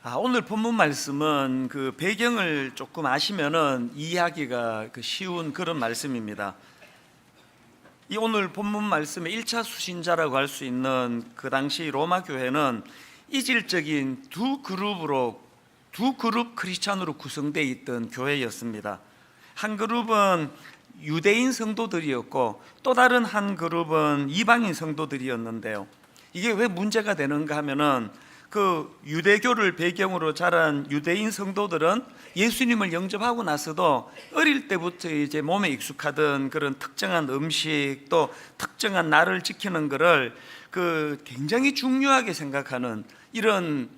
오늘 본문 말씀은 그 배경을 조금 아시면은 이해하기가 쉬운 그런 말씀입니다. 이 오늘 본문 말씀의 1차 수신자라고 할 수 있는 그 당시 로마 교회는 이질적인 두 그룹 크리스찬으로 구성되어 있던 교회였습니다. 한 그룹은 유대인 성도들이었고 또 다른 한 그룹은 이방인 성도들이었는데요. 이게 왜 문제가 되는가 하면은 그 유대교를 배경으로 자란 유대인 성도들은 예수님을 영접하고 나서도 어릴 때부터 이제 몸에 익숙하던 그런 특정한 음식 또 특정한 날을 지키는 것을 굉장히 중요하게 생각하는 이런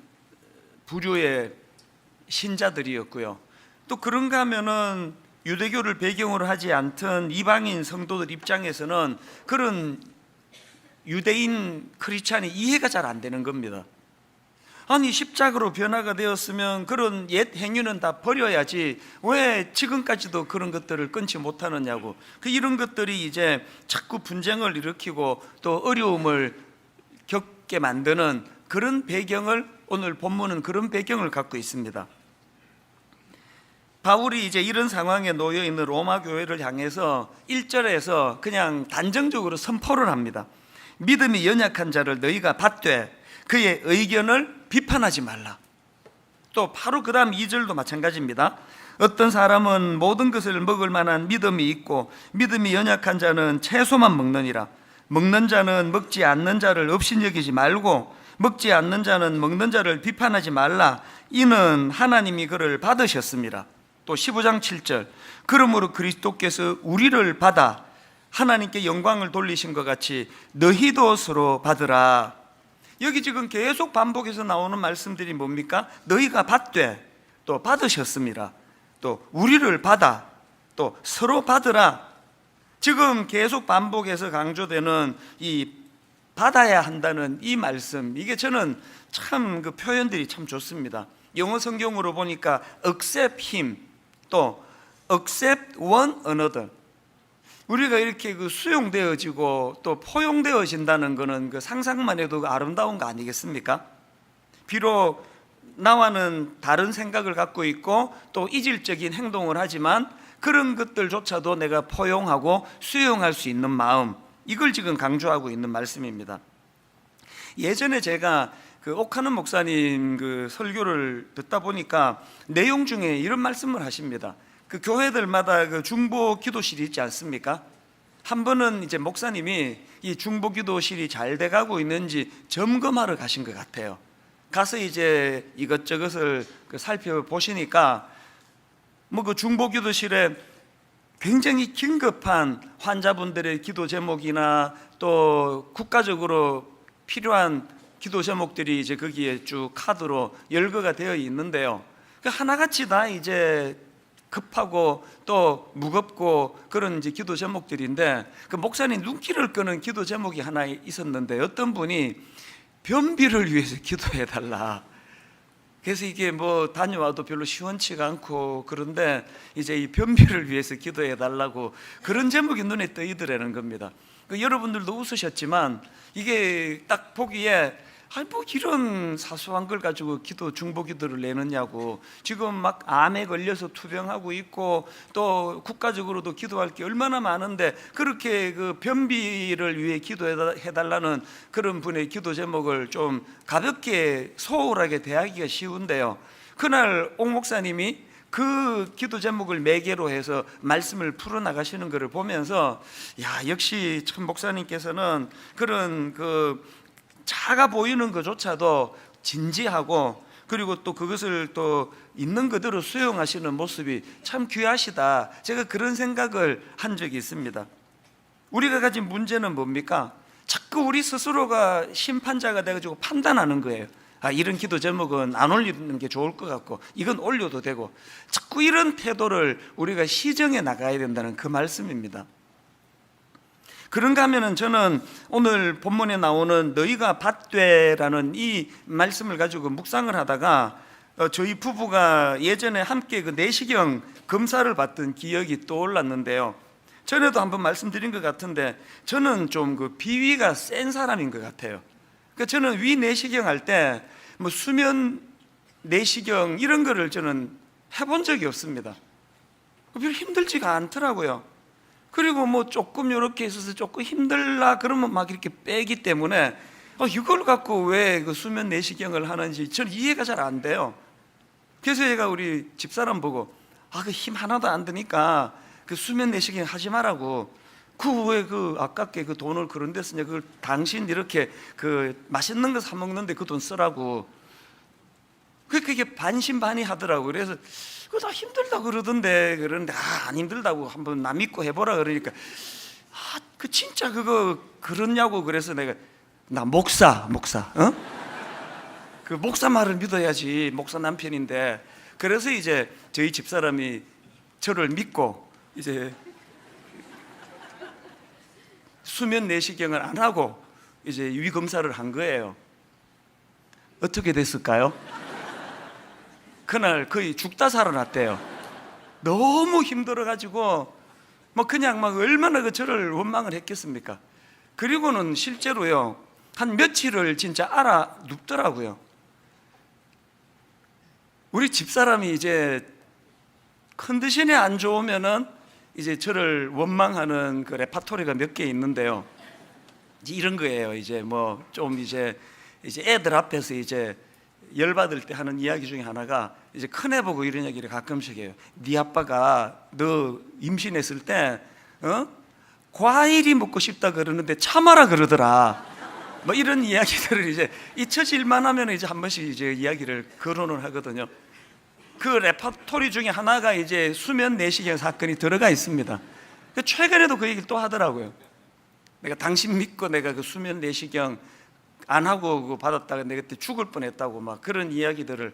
부류의 신자들이었고요. 또 그런가 하면은 유대교를 배경으로 하지 않던 이방인 성도들 입장에서는 그런 유대인 크리스찬이 이해가 잘 안 되는 겁니다. 아니 십자가로 변화가 되었으면 그런 옛 행위는 다 버려야지 왜 지금까지도 그런 것들을 끊지 못하느냐고, 이런 것들이 이제 자꾸 분쟁을 일으키고 또 어려움을 겪게 만드는 그런 배경을, 오늘 본문은 그런 배경을 갖고 있습니다. 바울이 이제 이런 상황에 놓여 있는 로마 교회를 향해서 1절에서 그냥 단정적으로 선포를 합니다. 믿음이 연약한 자를 너희가 받되 그의 의견을 비판하지 말라. 또 바로 그 다음 2절도 마찬가지입니다. 어떤 사람은 모든 것을 먹을 만한 믿음이 있고 믿음이 연약한 자는 채소만 먹느니라. 먹는 자는 먹지 않는 자를 업신여기지 말고 먹지 않는 자는 먹는 자를 비판하지 말라. 이는 하나님이 그를 받으셨습니다. 또 15장 7절, 그러므로 그리스도께서 우리를 받아 하나님께 영광을 돌리신 것 같이 너희도 서로 받으라. 여기 지금 계속 반복해서 나오는 말씀들이 뭡니까? 너희가 받되, 또 받으셨습니다. 또 우리를 받아, 또 서로 받으라. 지금 계속 반복해서 강조되는 이 받아야 한다는 이 말씀, 이게 저는 참 그 표현들이 참 좋습니다. 영어 성경으로 보니까 accept him, 또 accept one another. 우리가 이렇게 수용되어지고 또 포용되어진다는 것은 상상만 해도 아름다운 거 아니겠습니까? 비록 나와는 다른 생각을 갖고 있고 또 이질적인 행동을 하지만 그런 것들조차도 내가 포용하고 수용할 수 있는 마음, 이걸 지금 강조하고 있는 말씀입니다. 예전에 제가 옥하는 목사님 설교를 듣다 보니까 내용 중에 이런 말씀을 하십니다. 교회들마다 중보 기도실이 있지 않습니까? 한 번은 이제 목사님이 이 중보 기도실이 잘 돼가고 있는지 점검하러 가신 것 같아요. 가서 이제 이것저것을 살펴보시니까 중보 기도실에 굉장히 긴급한 환자분들의 기도 제목이나 또 국가적으로 필요한 기도 제목들이 이제 거기에 쭉 카드로 열거가 되어 있는데요. 하나같이 다 이제 급하고 또 무겁고 그런 이제 기도 제목들인데 목사님 눈길을 끄는 기도 제목이 하나 있었는데 어떤 분이 변비를 위해서 기도해 달라. 그래서 이게 다녀와도 별로 시원치가 않고 그런데 이제 이 변비를 위해서 기도해 달라고 그런 제목이 눈에 떠이더라는 겁니다. 여러분들도 웃으셨지만 이게 딱 보기에 이런 사소한 걸 가지고 중보 기도를 내느냐고. 지금 막 암에 걸려서 투병하고 있고 또 국가적으로도 기도할 게 얼마나 많은데 그렇게 변비를 위해 기도해달라는 그런 분의 기도 제목을 좀 가볍게 소홀하게 대하기가 쉬운데요. 그날 옥 목사님이 그 기도 제목을 매개로 해서 말씀을 풀어나가시는 것을 보면서 역시 참 목사님께서는 그런 작아 보이는 것조차도 진지하고 그리고 또 그것을 또 있는 그대로 수용하시는 모습이 참 귀하시다. 제가 그런 생각을 한 적이 있습니다. 우리가 가진 문제는 뭡니까? 자꾸 우리 스스로가 심판자가 돼가지고 판단하는 거예요. 이런 기도 제목은 안 올리는 게 좋을 것 같고 이건 올려도 되고, 자꾸 이런 태도를 우리가 시정해 나가야 된다는 그 말씀입니다. 그런가 하면은 저는 오늘 본문에 나오는 너희가 받되라는 이 말씀을 가지고 묵상을 하다가 저희 부부가 예전에 함께 내시경 검사를 받던 기억이 떠올랐는데요. 전에도 한번 말씀드린 것 같은데 저는 좀 비위가 센 사람인 것 같아요. 저는 위 내시경 할 때 수면 내시경 이런 거를 저는 해본 적이 없습니다. 별로 힘들지가 않더라고요. 그리고 뭐 조금 이렇게 있어서 조금 힘들라 그러면 막 이렇게 빼기 때문에 이걸 갖고 왜 그 수면 내시경을 하는지 저는 이해가 잘 안 돼요. 그래서 제가 우리 집사람 보고 그 힘 하나도 안 드니까 그 수면 내시경 하지 말라고. 왜 그 아깝게 그 돈을 그런 데 쓰냐, 그걸 당신 이렇게 그 맛있는 거 사 먹는데 그 돈 쓰라고. 그게 반신반의하더라고. 그래서 그거 다 힘들다 그러던데, 그러는데 안 힘들다고 한번 나 믿고 해보라 그러니까 그 진짜 그거 그렇냐고. 그래서 내가 나 목사 그 목사 말을 믿어야지, 목사 남편인데. 그래서 이제 저희 집사람이 저를 믿고 이제 수면 내시경을 안 하고 이제 위 검사를 한 거예요. 어떻게 됐을까요? 그날 거의 죽다 살아났대요. 너무 힘들어가지고 뭐 그냥 막 얼마나 저를 원망을 했겠습니까? 그리고는 실제로요, 한 며칠을 진짜 알아 눕더라고요. 우리 집사람이 이제 컨디션이 안 좋으면은 이제 저를 원망하는 그 레파토리가 몇 개 있는데요. 이제 이런 거예요. 이제 뭐 좀 이제 애들 앞에서 이제 열받을 때 하는 이야기 중에 하나가, 이제 큰애 보고 이런 얘기를 가끔씩 해요. 네 아빠가 너 임신했을 때 과일이 먹고 싶다 그러는데 참아라 그러더라. 뭐 이런 이야기들을 이제 잊혀질만 하면 이제 한 번씩 이제 이야기를 거론을 하거든요. 그 레퍼토리 중에 하나가 이제 수면 내시경 사건이 들어가 있습니다. 최근에도 그 얘기를 또 하더라고요. 내가 당신 믿고 내가 그 수면 내시경 안 하고 그거 받았다가 내가 그때 죽을 뻔했다고 막 그런 이야기들을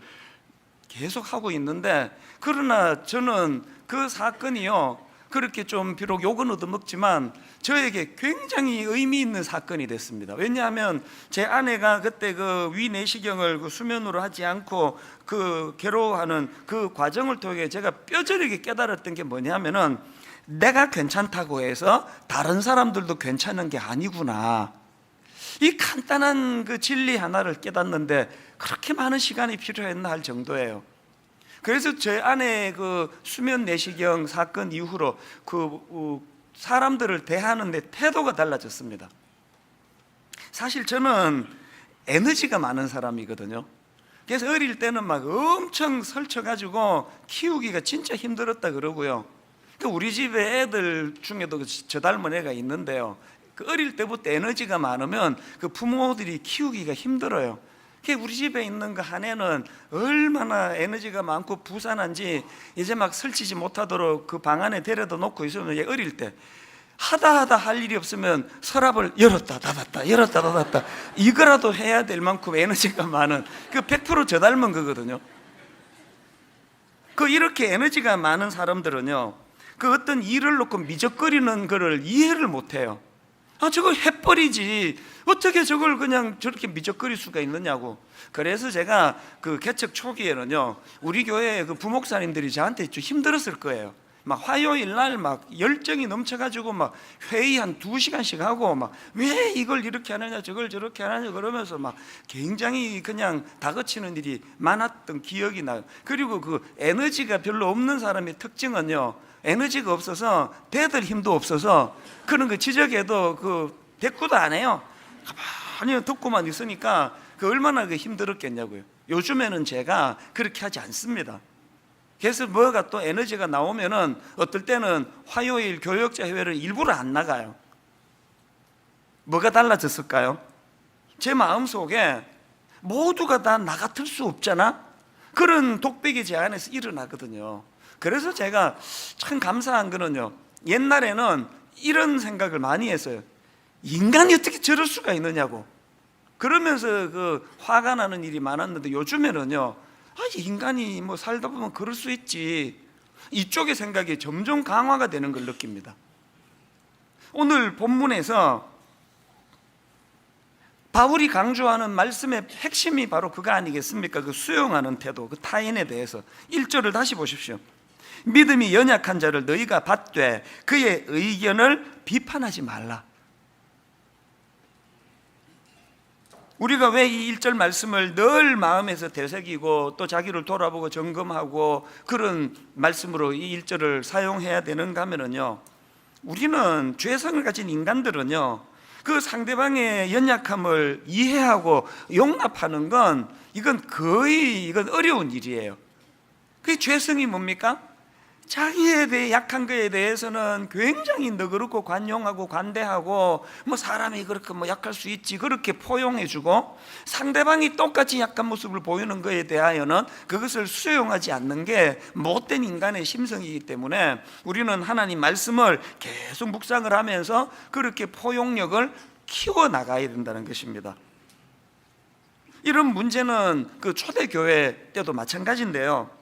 계속 하고 있는데, 그러나 저는 그 사건이요, 그렇게 좀 비록 욕은 얻어먹지만 저에게 굉장히 의미 있는 사건이 됐습니다. 왜냐하면 제 아내가 그때 그 위 내시경을 그 수면으로 하지 않고 그 괴로워하는 그 과정을 통해 제가 뼈저리게 깨달았던 게 뭐냐면은, 내가 괜찮다고 해서 다른 사람들도 괜찮은 게 아니구나. 이 간단한 그 진리 하나를 깨닫는데 그렇게 많은 시간이 필요했나 할 정도예요. 그래서 제 아내 그 수면 내시경 사건 이후로 그 사람들을 대하는 데 태도가 달라졌습니다. 사실 저는 에너지가 많은 사람이거든요. 그래서 어릴 때는 막 엄청 설쳐가지고 키우기가 진짜 힘들었다 그러고요. 우리 집에 애들 중에도 저 닮은 애가 있는데요, 그 어릴 때부터 에너지가 많으면 그 부모들이 키우기가 힘들어요. 우리 집에 있는 그 한 애는 얼마나 에너지가 많고 부산한지 이제 막 설치지 못하도록 그 방 안에 데려다 놓고 있으면, 얘 어릴 때 하다 할 일이 없으면 서랍을 열었다 닫았다 열었다 닫았다 이거라도 해야 될 만큼 에너지가 많은, 그 100% 저 닮은 거거든요. 그 이렇게 에너지가 많은 사람들은요, 그 어떤 일을 놓고 미적거리는 거를 이해를 못해요. 저걸 해버리지 어떻게 저걸 그냥 저렇게 미적거릴 수가 있느냐고. 그래서 제가 그 개척 초기에는요, 우리 교회 그 부목사님들이 저한테 좀 힘들었을 거예요. 막 화요일 날 막 열정이 넘쳐가지고 막 회의 한 2시간씩 하고 막 왜 이걸 이렇게 하느냐 저걸 저렇게 하느냐 그러면서 막 굉장히 그냥 다그치는 일이 많았던 기억이 나요. 그리고 그 에너지가 별로 없는 사람의 특징은요, 에너지가 없어서 대들 힘도 없어서 그런 거 지적해도 그 대꾸도 안 해요. 가만히 듣고만 있으니까 그 얼마나 그 힘들었겠냐고요. 요즘에는 제가 그렇게 하지 않습니다. 그래서 뭐가 또 에너지가 나오면은 어떨 때는 화요일 교역자 회의를 일부러 안 나가요. 뭐가 달라졌을까요? 제 마음속에 모두가 다 나 같을 수 없잖아, 그런 독백이 제 안에서 일어나거든요. 그래서 제가 참 감사한 거는요, 옛날에는 이런 생각을 많이 했어요. 인간이 어떻게 저럴 수가 있느냐고. 그러면서 그 화가 나는 일이 많았는데, 요즘에는요, 인간이 뭐 살다 보면 그럴 수 있지, 이쪽의 생각이 점점 강화가 되는 걸 느낍니다. 오늘 본문에서 바울이 강조하는 말씀의 핵심이 바로 그거 아니겠습니까? 그 수용하는 태도, 그 타인에 대해서. 1절을 다시 보십시오. 믿음이 연약한 자를 너희가 받되 그의 의견을 비판하지 말라. 우리가 왜 이 1절 말씀을 늘 마음에서 되새기고 또 자기를 돌아보고 점검하고 그런 말씀으로 이 1절을 사용해야 되는가 하면요, 우리는 죄성을 가진 인간들은요, 그 상대방의 연약함을 이해하고 용납하는 건 이건 어려운 일이에요. 그 죄성이 뭡니까? 자기에 대해 약한 거에 대해서는 굉장히 너그럽고 관용하고 관대하고 뭐 사람이 그렇게 뭐 약할 수 있지 그렇게 포용해주고, 상대방이 똑같이 약한 모습을 보이는 거에 대하여는 그것을 수용하지 않는 게 못된 인간의 심성이기 때문에 우리는 하나님 말씀을 계속 묵상을 하면서 그렇게 포용력을 키워나가야 된다는 것입니다. 이런 문제는 그 초대교회 때도 마찬가지인데요,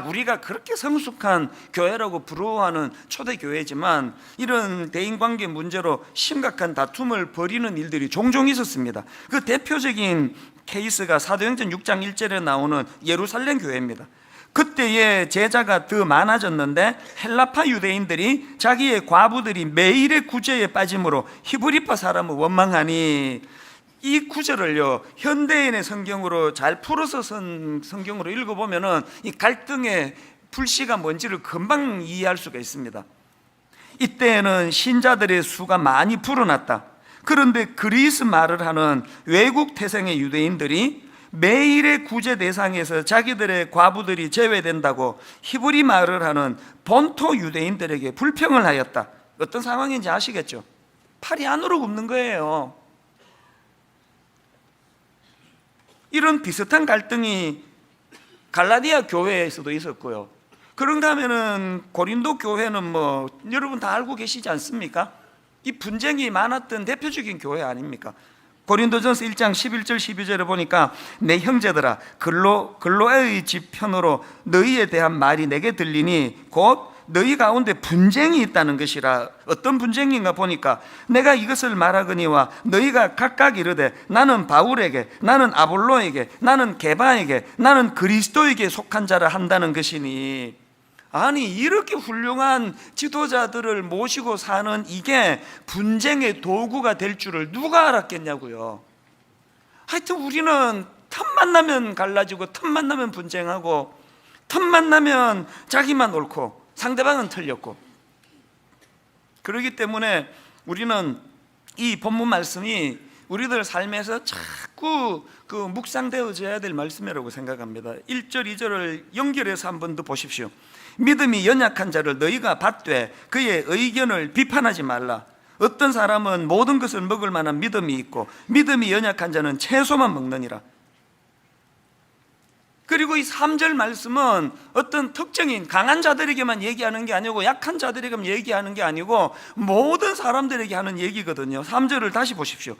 우리가 그렇게 성숙한 교회라고 부러워하는 초대교회지만 이런 대인관계 문제로 심각한 다툼을 벌이는 일들이 종종 있었습니다. 그 대표적인 케이스가 사도행전 6장 1절에 나오는 예루살렘 교회입니다. 그때의 제자가 더 많아졌는데 헬라파 유대인들이 자기의 과부들이 매일의 구제에 빠짐으로 히브리파 사람을 원망하니, 이 구절을요 현대인의 성경으로 잘 풀어서 쓴 성경으로 읽어보면은 이 갈등의 불씨가 뭔지를 금방 이해할 수가 있습니다. 이때에는 신자들의 수가 많이 불어났다. 그런데 그리스 말을 하는 외국 태생의 유대인들이 매일의 구제 대상에서 자기들의 과부들이 제외된다고 히브리 말을 하는 본토 유대인들에게 불평을 하였다. 어떤 상황인지 아시겠죠? 팔이 안으로 굽는 거예요. 이런 비슷한 갈등이 갈라디아 교회에서도 있었고요, 그런가 하면은 고린도 교회는 뭐 여러분 다 알고 계시지 않습니까? 이 분쟁이 많았던 대표적인 교회 아닙니까? 고린도전서 1장 11절 12절에 보니까 내 형제들아, 글로에의 집 편으로 너희에 대한 말이 내게 들리니 곧 너희 가운데 분쟁이 있다는 것이라. 어떤 분쟁인가 보니까 내가 이것을 말하거니와 너희가 각각 이르되 나는 바울에게, 나는 아볼로에게, 나는 게바에게, 나는 그리스도에게 속한 자라 한다는 것이니. 아니, 이렇게 훌륭한 지도자들을 모시고 사는 이게 분쟁의 도구가 될 줄을 누가 알았겠냐고요. 하여튼 우리는 틈만 나면 갈라지고 틈만 나면 분쟁하고 틈만 나면 자기만 옳고 상대방은 틀렸고, 그렇기 때문에 우리는 이 본문 말씀이 우리들 삶에서 자꾸 그 묵상되어져야 될 말씀이라고 생각합니다. 1절 2절을 연결해서 한 번 더 보십시오. 믿음이 연약한 자를 너희가 받되 그의 의견을 비판하지 말라. 어떤 사람은 모든 것을 먹을 만한 믿음이 있고 믿음이 연약한 자는 채소만 먹느니라. 그리고 이 3절 말씀은 어떤 특정인 강한 자들에게만 얘기하는 게 아니고 약한 자들에게만 얘기하는 게 아니고 모든 사람들에게 하는 얘기거든요. 3절을 다시 보십시오.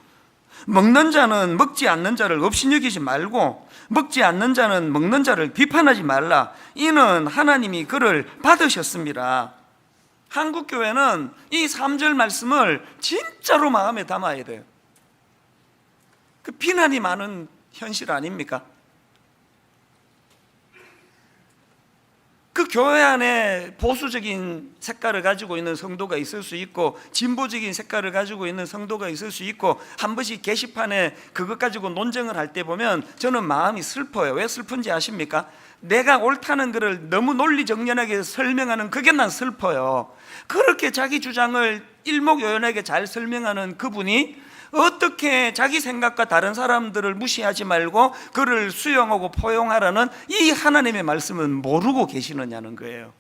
먹는 자는 먹지 않는 자를 업신여기지 말고 먹지 않는 자는 먹는 자를 비판하지 말라. 이는 하나님이 그를 받으셨습니다. 한국교회는 이 3절 말씀을 진짜로 마음에 담아야 돼요. 그 비난이 많은 현실 아닙니까? 그 교회 안에 보수적인 색깔을 가지고 있는 성도가 있을 수 있고 진보적인 색깔을 가지고 있는 성도가 있을 수 있고, 한 번씩 게시판에 그것 가지고 논쟁을 할 때 보면 저는 마음이 슬퍼요. 왜 슬픈지 아십니까? 내가 옳다는 것을 너무 논리정연하게 설명하는 그게 난 슬퍼요. 그렇게 자기 주장을 일목요연하게 잘 설명하는 그분이 어떻게 자기 생각과 다른 사람들을 무시하지 말고 그를 수용하고 포용하라는 이 하나님의 말씀은 모르고 계시느냐는 거예요.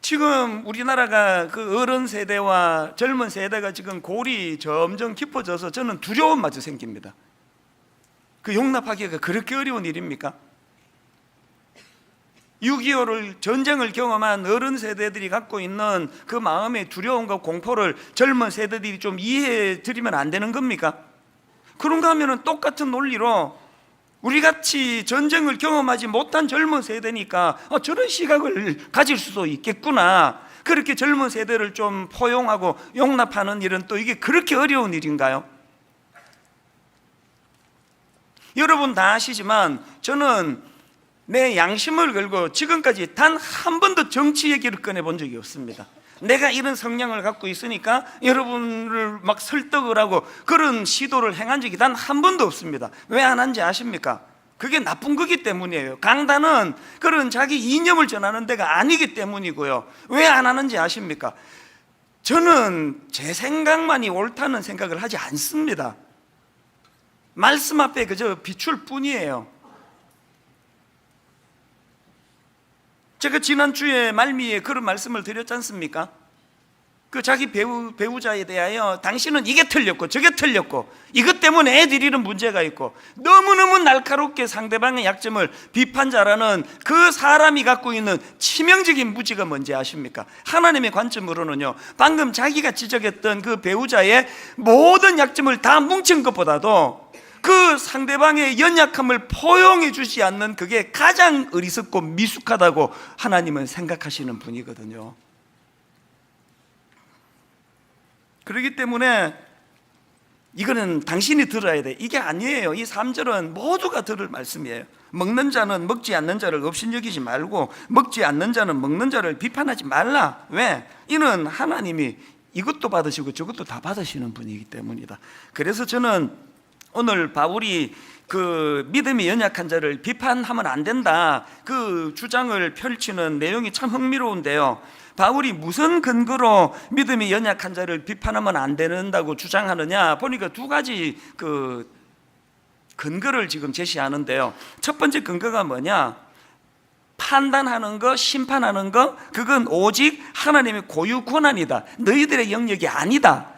지금 우리나라가 그 어른 세대와 젊은 세대가 지금 골이 점점 깊어져서 저는 두려움마저 생깁니다. 그 용납하기가 그렇게 어려운 일입니까? 6.25를 전쟁을 경험한 어른 세대들이 갖고 있는 그 마음의 두려움과 공포를 젊은 세대들이 좀 이해해 드리면 안 되는 겁니까? 그런가 하면 똑같은 논리로 우리같이 전쟁을 경험하지 못한 젊은 세대니까 저런 시각을 가질 수도 있겠구나, 그렇게 젊은 세대를 좀 포용하고 용납하는 일은 또 이게 그렇게 어려운 일인가요? 여러분 다 아시지만 저는 내 양심을 걸고 지금까지 단 한 번도 정치 얘기를 꺼내본 적이 없습니다. 내가 이런 성향을 갖고 있으니까 여러분을 막 설득을 하고 그런 시도를 행한 적이 단 한 번도 없습니다. 왜 안 한지 아십니까? 그게 나쁜 거기 때문이에요. 강단은 그런 자기 이념을 전하는 데가 아니기 때문이고요. 왜 안 하는지 아십니까? 저는 제 생각만이 옳다는 생각을 하지 않습니다. 말씀 앞에 그저 비출 뿐이에요. 제가 지난주에 말미에 그런 말씀을 드렸지 않습니까? 그 자기 배우자에 대하여 당신은 이게 틀렸고 저게 틀렸고 이것 때문에 애들이 이런 문제가 있고 너무너무 날카롭게 상대방의 약점을 비판자라는 그 사람이 갖고 있는 치명적인 무지가 뭔지 아십니까? 하나님의 관점으로는요, 방금 자기가 지적했던 그 배우자의 모든 약점을 다 뭉친 것보다도 그 상대방의 연약함을 포용해 주지 않는 그게 가장 어리석고 미숙하다고 하나님은 생각하시는 분이거든요. 그렇기 때문에 이거는 당신이 들어야 돼. 이게 아니에요. 이 3절은 모두가 들을 말씀이에요. 먹는 자는 먹지 않는 자를 업신여기지 말고 먹지 않는 자는 먹는 자를 비판하지 말라. 왜? 이는 하나님이 이것도 받으시고 저것도 다 받으시는 분이기 때문이다. 그래서 저는 오늘 바울이 그 믿음이 연약한 자를 비판하면 안 된다, 그 주장을 펼치는 내용이 참 흥미로운데요, 바울이 무슨 근거로 믿음이 연약한 자를 비판하면 안 된다고 주장하느냐 보니까 두 가지 그 근거를 지금 제시하는데요. 첫 번째 근거가 뭐냐? 판단하는 거, 심판하는 거, 그건 오직 하나님의 고유 권한이다, 너희들의 영역이 아니다,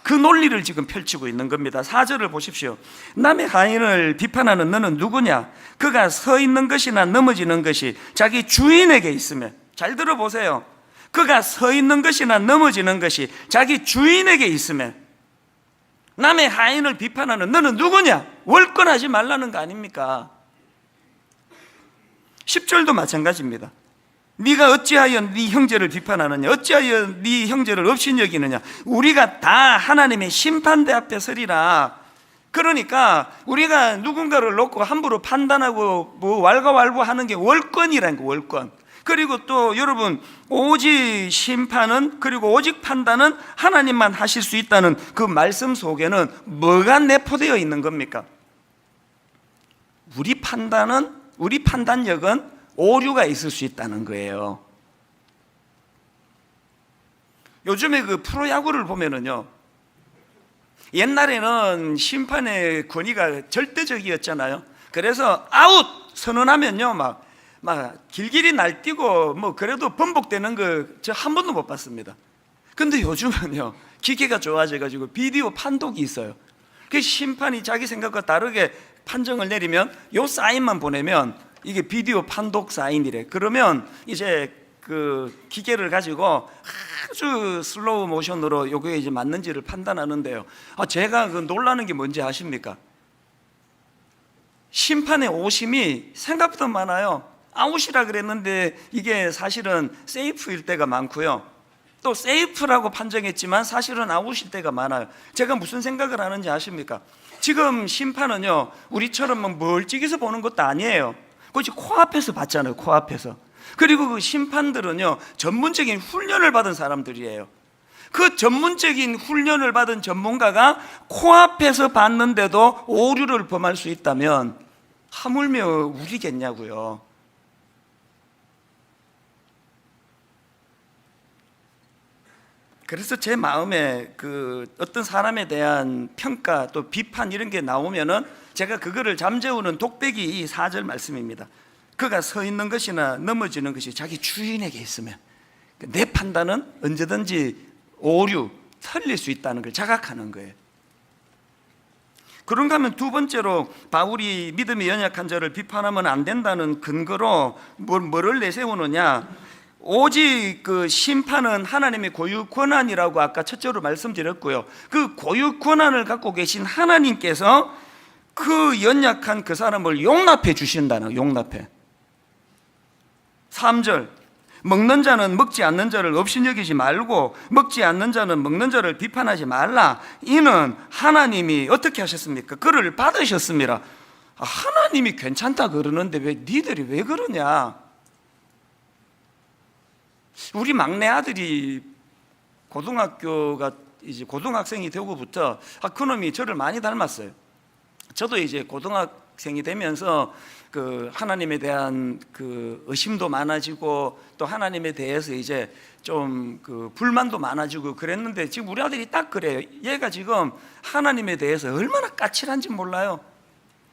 그 논리를 지금 펼치고 있는 겁니다. 4절을 보십시오. 남의 하인을 비판하는 너는 누구냐? 그가 서 있는 것이나 넘어지는 것이 자기 주인에게 있으면, 잘 들어보세요, 그가 서 있는 것이나 넘어지는 것이 자기 주인에게 있으면, 남의 하인을 비판하는 너는 누구냐? 월권하지 말라는 거 아닙니까? 10절도 마찬가지입니다. 네가 어찌하여 네 형제를 비판하느냐? 어찌하여 네 형제를 업신여기느냐? 우리가 다 하나님의 심판대 앞에 서리라. 그러니까 우리가 누군가를 놓고 함부로 판단하고 뭐 왈가왈부하는 게 월권이라는 거, 월권. 그리고 또 여러분, 오직 심판은, 그리고 오직 판단은 하나님만 하실 수 있다는 그 말씀 속에는 뭐가 내포되어 있는 겁니까? 우리 판단력은 오류가 있을 수 있다는 거예요. 요즘에 그 프로야구를 보면은요, 옛날에는 심판의 권위가 절대적이었잖아요. 그래서 아웃 선언하면요, 막 길길이 날뛰고 뭐 그래도 번복되는 거 저 한 번도 못 봤습니다. 근데 요즘은요, 기계가 좋아져가지고 비디오 판독이 있어요. 그 심판이 자기 생각과 다르게 판정을 내리면 요 사인만 보내면 이게 비디오 판독 사인이래. 그러면 이제 그 기계를 가지고 아주 슬로우 모션으로 요게 이제 맞는지를 판단하는데요, 제가 그 놀라는 게 뭔지 아십니까? 심판의 오심이 생각보다 많아요. 아웃이라 그랬는데 이게 사실은 세이프일 때가 많고요, 또 세이프라고 판정했지만 사실은 아웃일 때가 많아요. 제가 무슨 생각을 하는지 아십니까? 지금 심판은요, 우리처럼 멀찍이서 보는 것도 아니에요. 그것이 코앞에서 봤잖아요, 코앞에서. 그리고 그 심판들은요, 전문적인 훈련을 받은 사람들이에요. 그 전문적인 훈련을 받은 전문가가 코앞에서 봤는데도 오류를 범할 수 있다면 하물며 우리겠냐고요. 그래서 제 마음에 그 어떤 사람에 대한 평가 또 비판 이런 게 나오면은 제가 그거를 잠재우는 독백이 이 4절 말씀입니다. 그가 서 있는 것이나 넘어지는 것이 자기 주인에게 있으면 내 판단은 언제든지 오류, 틀릴 수 있다는 걸 자각하는 거예요. 그런가 하면 두 번째로 바울이 믿음이 연약한 자를 비판하면 안 된다는 근거로 뭐를 내세우느냐? 오직 그 심판은 하나님의 고유 권한이라고 아까 첫째로 말씀드렸고요, 그 고유 권한을 갖고 계신 하나님께서 그 연약한 그 사람을 용납해 주신다는, 용납해. 3절, 먹는 자는 먹지 않는 자를 업신여기지 말고 먹지 않는 자는 먹는 자를 비판하지 말라. 이는 하나님이 어떻게 하셨습니까? 그를 받으셨습니다. 하나님이 괜찮다 그러는데 왜 니들이 왜 그러냐? 우리 막내 아들이 고등학교가 이제 고등학생이 되고부터 그놈이 저를 많이 닮았어요. 저도 이제 고등학생이 되면서 그 하나님에 대한 그 의심도 많아지고 또 하나님에 대해서 이제 좀 그 불만도 많아지고 그랬는데, 지금 우리 아들이 딱 그래요. 얘가 지금 하나님에 대해서 얼마나 까칠한지 몰라요.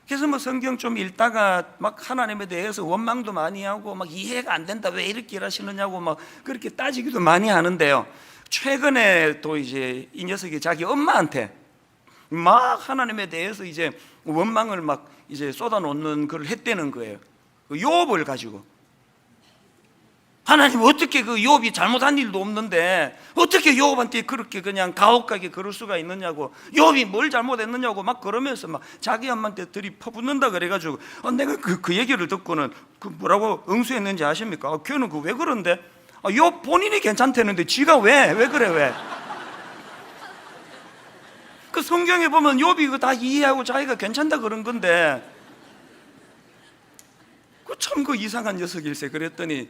그래서 뭐 성경 좀 읽다가 막 하나님에 대해서 원망도 많이 하고 막 이해가 안 된다, 왜 이렇게 일하시느냐고 막 그렇게 따지기도 많이 하는데요. 최근에 또 이제 이 녀석이 자기 엄마한테 막 하나님에 대해서 이제 원망을 막 이제 쏟아놓는 걸 했다는 거예요. 그 욥을 가지고 하나님 어떻게 그 욥이 잘못한 일도 없는데 어떻게 욥한테 그렇게 그냥 가혹하게 그럴 수가 있느냐고, 욥이 뭘 잘못했느냐고 막 그러면서 막 자기 엄마한테 들이퍼붓는다 그래가지고 내가 그 얘기를 듣고는 그 뭐라고 응수했는지 아십니까? 걔는 그 왜 그런데? 욥 본인이 괜찮다는데 지가 왜 그래 왜? 그 성경에 보면 욥이 이거 다 이해하고 자기가 괜찮다 그런 건데, 그 참 그 이상한 녀석일세. 그랬더니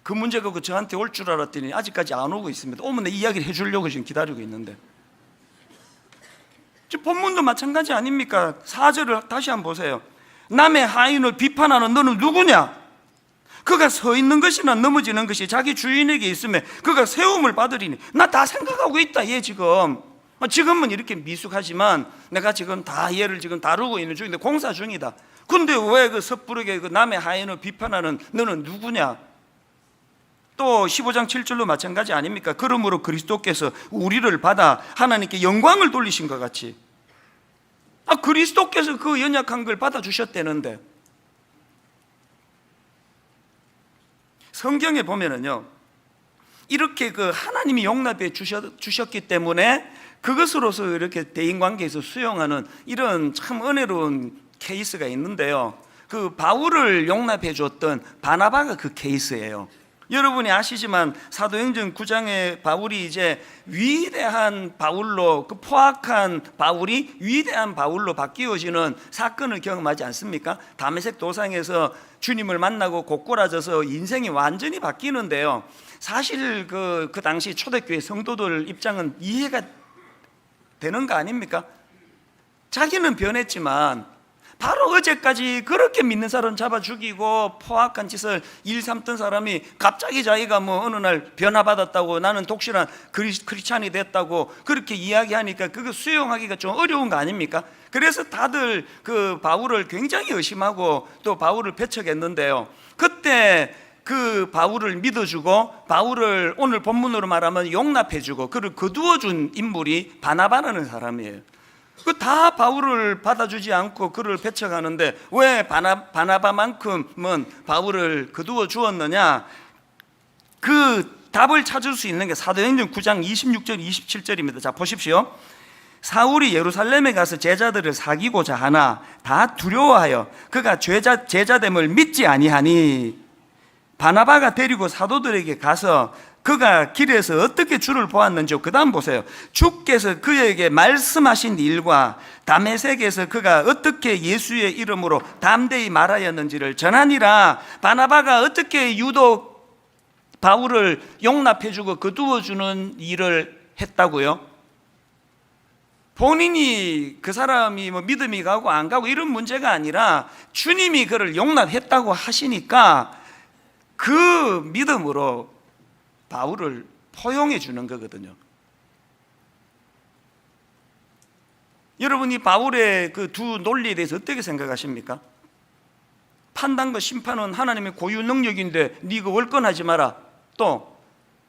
그 문제가 그 저한테 올 줄 알았더니 아직까지 안 오고 있습니다. 오면 내 이야기를 해주려고 지금 기다리고 있는데, 지금 본문도 마찬가지 아닙니까? 4절을 다시 한번 보세요. 남의 하인을 비판하는 너는 누구냐? 그가 서 있는 것이나 넘어지는 것이 자기 주인에게 있으면 그가 세움을 받으리니. 나 다 생각하고 있다. 얘 지금은 이렇게 미숙하지만 내가 지금 다 얘를 지금 다루고 있는 중인데, 공사 중이다. 근데 왜 그 섣부르게 그 남의 하인을 비판하는 너는 누구냐? 또 15장 7절로 마찬가지 아닙니까? 그러므로 그리스도께서 우리를 받아 하나님께 영광을 돌리신 것 같이, 그리스도께서 그 연약한 걸 받아주셨다는데, 성경에 보면은요, 이렇게 그 하나님이 용납해 주셨기 때문에 그것으로서 이렇게 대인관계에서 수용하는 이런 참 은혜로운 케이스가 있는데요, 그 바울을 용납해 줬던 바나바가 그 케이스예요. 여러분이 아시지만 사도행전 9장에 바울이 이제 위대한 바울로, 그 포악한 바울이 위대한 바울로 바뀌어지는 사건을 경험하지 않습니까? 다메섹 도상에서 주님을 만나고 고꾸라져서 인생이 완전히 바뀌는데요, 사실 그 당시 초대교회 성도들 입장은 이해가 되는 거 아닙니까? 자기는 변했지만 바로 어제까지 그렇게 믿는 사람 잡아 죽이고 포악한 짓을 일삼던 사람이 갑자기 자기가 뭐 어느 날 변화받았다고, 나는 독실한 크리스찬이 됐다고 그렇게 이야기하니까 그거 수용하기가 좀 어려운 거 아닙니까? 그래서 다들 그 바울을 굉장히 의심하고 또 바울을 배척했는데요, 그때 그 바울을 믿어주고 바울을 오늘 본문으로 말하면 용납해주고 그를 거두어준 인물이 바나바라는 사람이에요. 그 다 바울을 받아주지 않고 그를 배척하는데 왜 바나바만큼은 바울을 거두어 주었느냐? 그 답을 찾을 수 있는 게 사도행전 9장 26절 27절입니다. 자, 보십시오. 사울이 예루살렘에 가서 제자들을 사귀고자 하나 다 두려워하여 그가 제자됨을 믿지 아니하니, 바나바가 데리고 사도들에게 가서 그가 길에서 어떻게 주를 보았는지, 그 다음 보세요. 주께서 그에게 말씀하신 일과 다메섹에서 그가 어떻게 예수의 이름으로 담대히 말하였는지를 전하니라. 바나바가 어떻게 유독 바울을 용납해주고 거두어주는 일을 했다고요? 본인이 그 사람이 뭐 믿음이 가고 안 가고 이런 문제가 아니라 주님이 그를 용납했다고 하시니까 그 믿음으로 바울을 포용해 주는 거거든요. 여러분이 바울의 그 두 논리에 대해서 어떻게 생각하십니까? 판단과 심판은 하나님의 고유 능력인데 네가 월권하지 마라. 또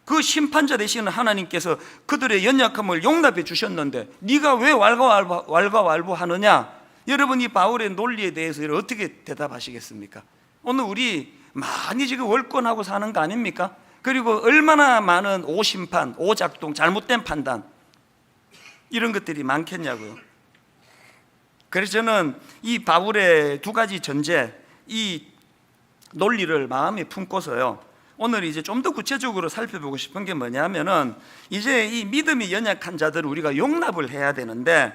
그 심판자 되시는 하나님께서 그들의 연약함을 용납해 주셨는데 네가 왜 왈가왈부하느냐? 여러분이 바울의 논리에 대해서 어떻게 대답하시겠습니까? 오늘 우리 많이 지금 월권하고 사는 거 아닙니까? 그리고 얼마나 많은 오심판, 오작동, 잘못된 판단, 이런 것들이 많겠냐고요. 그래서 저는 이 바울의 두 가지 전제, 이 논리를 마음에 품고서요, 오늘 이제 좀 더 구체적으로 살펴보고 싶은 게 뭐냐면은, 이제 이 믿음이 연약한 자들을 우리가 용납을 해야 되는데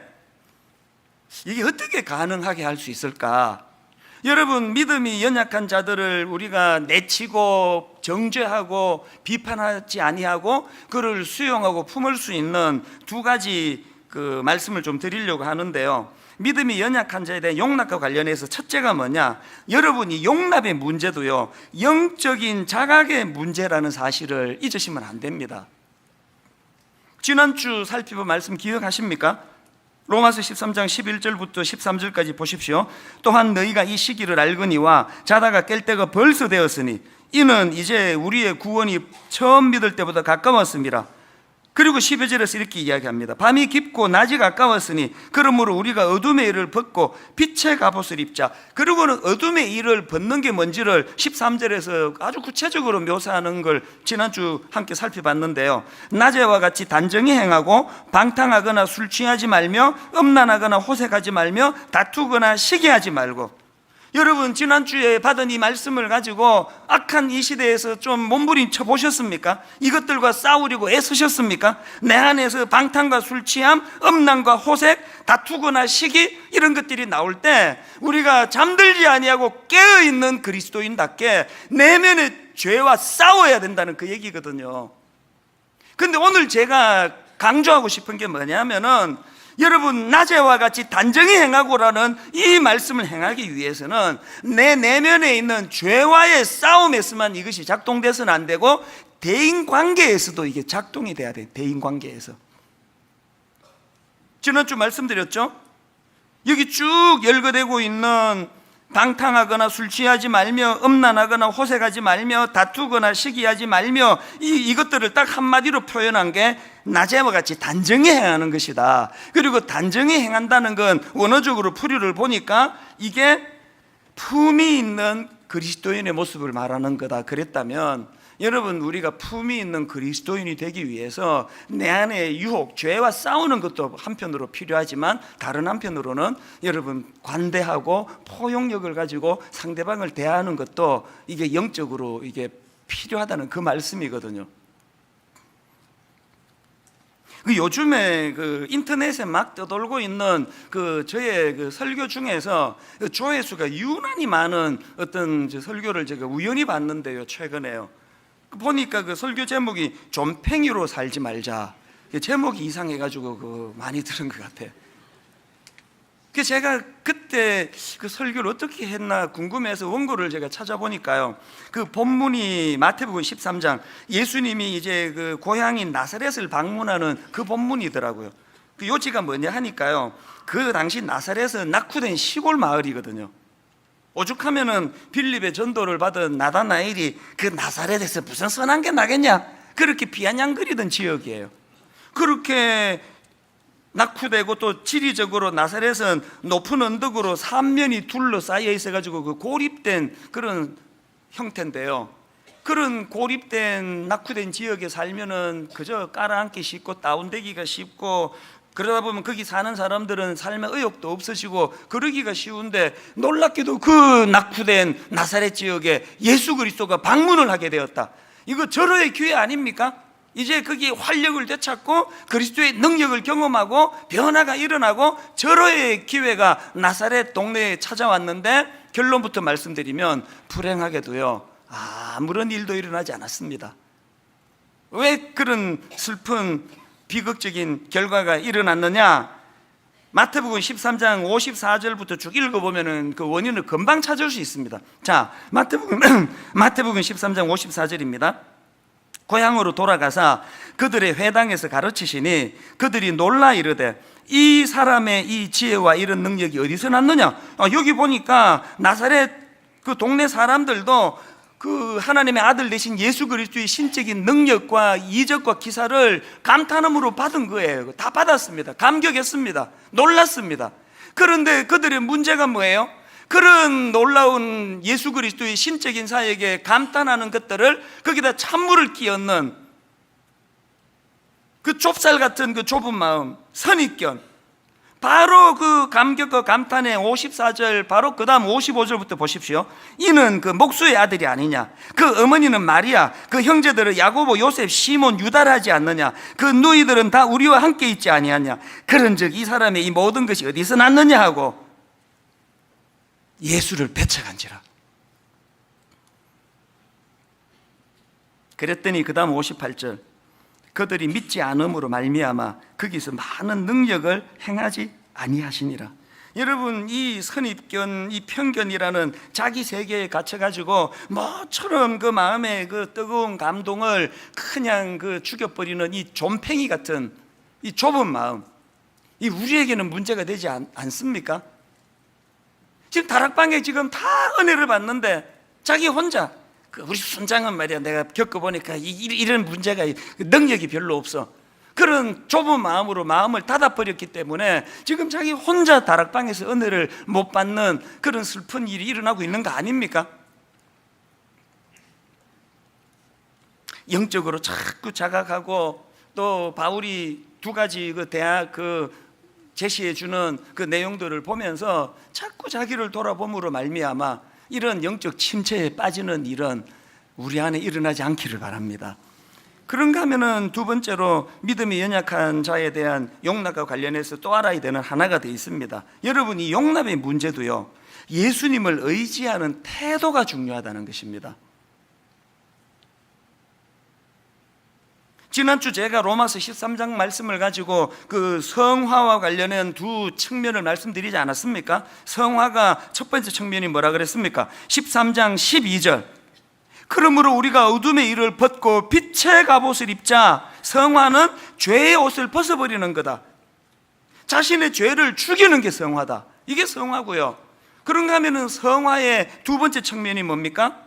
이게 어떻게 가능하게 할 수 있을까? 여러분, 믿음이 연약한 자들을 우리가 내치고 정죄하고 비판하지 아니하고 그를 수용하고 품을 수 있는 두 가지 그 말씀을 좀 드리려고 하는데요. 믿음이 연약한 자에 대한 용납과 관련해서 첫째가 뭐냐? 여러분이 용납의 문제도요, 영적인 자각의 문제라는 사실을 잊으시면 안 됩니다. 지난주 살펴본 말씀 기억하십니까? 로마서 13장 11절부터 13절까지 보십시오. 또한 너희가 이 시기를 알거니와 자다가 깰 때가 벌써 되었으니 이는 이제 우리의 구원이 처음 믿을 때보다 가까웠습니다. 그리고 12절에서 이렇게 이야기합니다. 밤이 깊고 낮이 가까웠으니 그러므로 우리가 어둠의 일을 벗고 빛의 갑옷을 입자. 그리고는 어둠의 일을 벗는 게 뭔지를 13절에서 아주 구체적으로 묘사하는 걸 지난주 함께 살펴봤는데요. 낮에와 같이 단정히 행하고 방탕하거나 술 취하지 말며 음란하거나 호색하지 말며 다투거나 시기하지 말고. 여러분, 지난주에 받은 이 말씀을 가지고 악한 이 시대에서 좀 몸부림쳐 보셨습니까? 이것들과 싸우려고 애쓰셨습니까? 내 안에서 방탕과 술 취함, 음란과 호색, 다투거나 시기 이런 것들이 나올 때 우리가 잠들지 아니하고 깨어있는 그리스도인답게 내면의 죄와 싸워야 된다는 그 얘기거든요. 근데 오늘 제가 강조하고 싶은 게 뭐냐면은 여러분, 낮에와 같이 단정히 행하고라는 이 말씀을 행하기 위해서는 내 내면에 있는 죄와의 싸움에서만 이것이 작동돼서는 안 되고 대인관계에서도 이게 작동이 돼야 돼요. 대인관계에서. 지난주 말씀드렸죠? 여기 쭉 열거되고 있는 방탕하거나 술 취하지 말며 음란하거나 호색하지 말며 다투거나 시기하지 말며 이것들을 딱 한마디로 표현한 게 낮에와 같이 단정히 행하는 것이다. 그리고 단정히 행한다는 건 원어적으로 풀이를 보니까 이게 품이 있는 그리스도인의 모습을 말하는 거다 그랬다면, 여러분, 우리가 품이 있는 그리스도인이 되기 위해서 내 안에 유혹, 죄와 싸우는 것도 한편으로 필요하지만 다른 한편으로는 여러분 관대하고 포용력을 가지고 상대방을 대하는 것도 이게 영적으로 이게 필요하다는 그 말씀이거든요. 요즘에 그 인터넷에 막 떠돌고 있는 저의 그 설교 중에서 조회수가 유난히 많은 어떤 설교를 제가 우연히 봤는데요, 최근에요. 보니까 그 설교 제목이 좀팽이로 살지 말자. 제목이 이상해가지고 많이 들은 것 같아요. 그래서 제가 그때 그 설교를 어떻게 했나 궁금해서 원고를 제가 찾아보니까요, 그 본문이 마태복음 13장, 예수님이 이제 그 고향인 나사렛을 방문하는 그 본문이더라고요. 그 요지가 뭐냐 하니까요, 그 당시 나사렛은 낙후된 시골 마을이거든요. 오죽하면은 빌립의 전도를 받은 나다나엘이 그 나사렛에서 무슨 선한 게 나겠냐, 그렇게 비아냥거리던 지역이에요. 그렇게 낙후되고 또 지리적으로 나사렛은 높은 언덕으로 삼면이 둘러싸여 있어가지고 그 고립된 그런 형태인데요. 그런 고립된 낙후된 지역에 살면은 그저 깔아앉기 쉽고 다운되기가 쉽고, 그러다 보면 거기 사는 사람들은 삶의 의욕도 없어지고 그러기가 쉬운데, 놀랍게도 그 낙후된 나사렛 지역에 예수 그리스도가 방문을 하게 되었다. 이거 절호의 기회 아닙니까? 이제 거기 활력을 되찾고 그리스도의 능력을 경험하고 변화가 일어나고 절호의 기회가 나사렛 동네에 찾아왔는데, 결론부터 말씀드리면 불행하게도요 아무런 일도 일어나지 않았습니다. 왜 그런 슬픈 비극적인 결과가 일어났느냐? 마태복음 13장 54절부터 쭉 읽어보면 그 원인을 금방 찾을 수 있습니다. 자, 마태복음 13장 54절입니다. 고향으로 돌아가사 그들의 회당에서 가르치시니 그들이 놀라 이르되 이 사람의 이 지혜와 이런 능력이 어디서 났느냐? 여기 보니까 나사렛 그 동네 사람들도 그 하나님의 아들 되신 예수 그리스도의 신적인 능력과 이적과 기사를 감탄함으로 받은 거예요. 다 받았습니다. 감격했습니다. 놀랐습니다. 그런데 그들의 문제가 뭐예요? 그런 놀라운 예수 그리스도의 신적인 사역에 감탄하는 것들을 거기다 찬물을 끼얹는 그 좁쌀 같은 그 좁은 마음, 선입견, 바로 그 감격과 감탄의 54절, 바로 그 다음 55절부터 보십시오. 이는 그 목수의 아들이 아니냐? 그 어머니는 마리아, 그 형제들은 야고보, 요셉, 시몬, 유다라 하지 않느냐? 그 누이들은 다 우리와 함께 있지 아니하냐? 그런즉 이 사람의 이 모든 것이 어디서 났느냐 하고 예수를 배척한지라. 그랬더니 그 다음 58절, 그들이 믿지 않음으로 말미암아 거기서 많은 능력을 행하지 아니하시니라. 여러분, 이 선입견, 이 편견이라는 자기 세계에 갇혀가지고 뭐처럼 그 마음의 그 뜨거운 감동을 그냥 그 죽여버리는 이 좀팽이 같은 이 좁은 마음, 이 우리에게는 문제가 되지 않습니까? 지금 다락방에 지금 다 은혜를 받는데 자기 혼자, 우리 순장은 말이야, 내가 겪어보니까 이런 문제가, 능력이 별로 없어. 그런 좁은 마음으로 마음을 닫아버렸기 때문에 지금 자기 혼자 다락방에서 은혜를 못 받는 그런 슬픈 일이 일어나고 있는 거 아닙니까? 영적으로 자꾸 자각하고, 또 바울이 두 가지 그 대학 제시해 주는 그 내용들을 보면서 자꾸 자기를 돌아봄으로 말미암아 이런 영적 침체에 빠지는 일은 우리 안에 일어나지 않기를 바랍니다. 그런가 하면은 두 번째로 믿음이 연약한 자에 대한 용납과 관련해서 또 알아야 되는 하나가 더 있습니다. 여러분, 이 용납의 문제도요, 예수님을 의지하는 태도가 중요하다는 것입니다. 지난주 제가 로마서 13장 말씀을 가지고 그 성화와 관련한 두 측면을 말씀드리지 않았습니까? 성화가 첫 번째 측면이 뭐라 그랬습니까? 13장 12절, 그러므로 우리가 어둠의 일을 벗고 빛의 갑옷을 입자. 성화는 죄의 옷을 벗어버리는 거다. 자신의 죄를 죽이는 게 성화다. 이게 성화고요. 그런가 하면은 성화의 두 번째 측면이 뭡니까?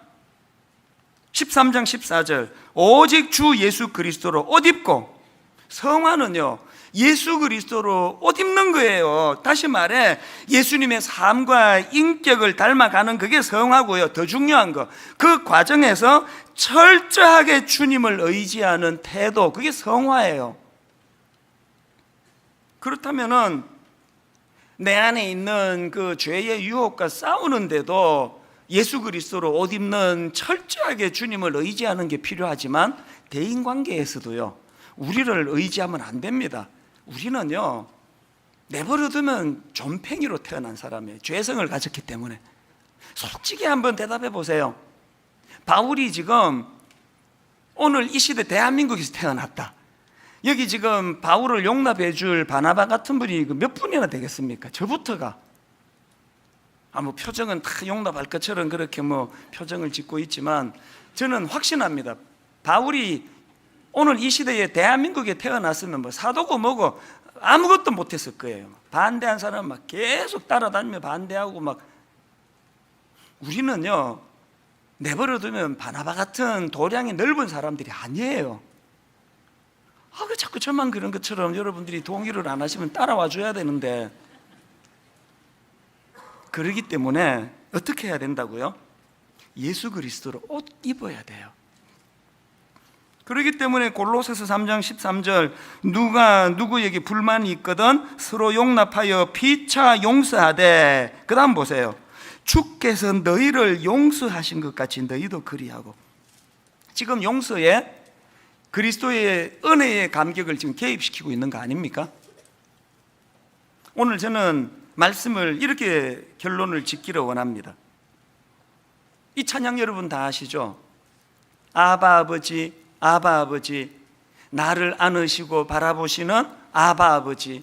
13장 14절, 오직 주 예수 그리스도로 옷 입고. 성화는요, 예수 그리스도로 옷 입는 거예요. 다시 말해, 예수님의 삶과 인격을 닮아가는 그게 성화고요. 더 중요한 거, 그 과정에서 철저하게 주님을 의지하는 태도, 그게 성화예요. 그렇다면은 내 안에 있는 그 죄의 유혹과 싸우는데도 예수 그리스도로 옷 입는 철저하게 주님을 의지하는 게 필요하지만, 대인관계에서도요, 우리를 의지하면 안 됩니다. 우리는요, 내버려두면 좀팽이로 태어난 사람이에요. 죄성을 가졌기 때문에. 솔직히 한번 대답해 보세요. 바울이 지금 오늘 이 시대 대한민국에서 태어났다. 여기 지금 바울을 용납해 줄 바나바 같은 분이 몇 분이나 되겠습니까? 저부터가. 뭐 표정은 다 용납할 것처럼 그렇게 뭐 표정을 짓고 있지만, 저는 확신합니다. 바울이 오늘 이 시대에 대한민국에 태어났으면 뭐 사도고 뭐고 아무것도 못했을 거예요. 반대한 사람 막 계속 따라다니며 반대하고 막. 우리는요, 내버려두면 바나바 같은 도량이 넓은 사람들이 아니에요. 왜 자꾸 저만 그런 것처럼 여러분들이 동의를 안 하시면 따라와 줘야 되는데. 그러기 때문에 어떻게 해야 된다고요? 예수 그리스도로 옷 입어야 돼요. 그렇기 때문에 골로새서 3장 13절, 누가 누구에게 불만이 있거든 서로 용납하여 피차 용서하되, 그 다음 보세요. 주께서 너희를 용서하신 것 같이 너희도 그리하고. 지금 용서에 그리스도의 은혜의 감격을 지금 개입시키고 있는 거 아닙니까? 오늘 저는 말씀을 이렇게 결론을 짓기를 원합니다. 이 찬양 여러분 다 아시죠? 아바 아버지, 아바 아버지, 나를 안으시고 바라보시는 아바 아버지,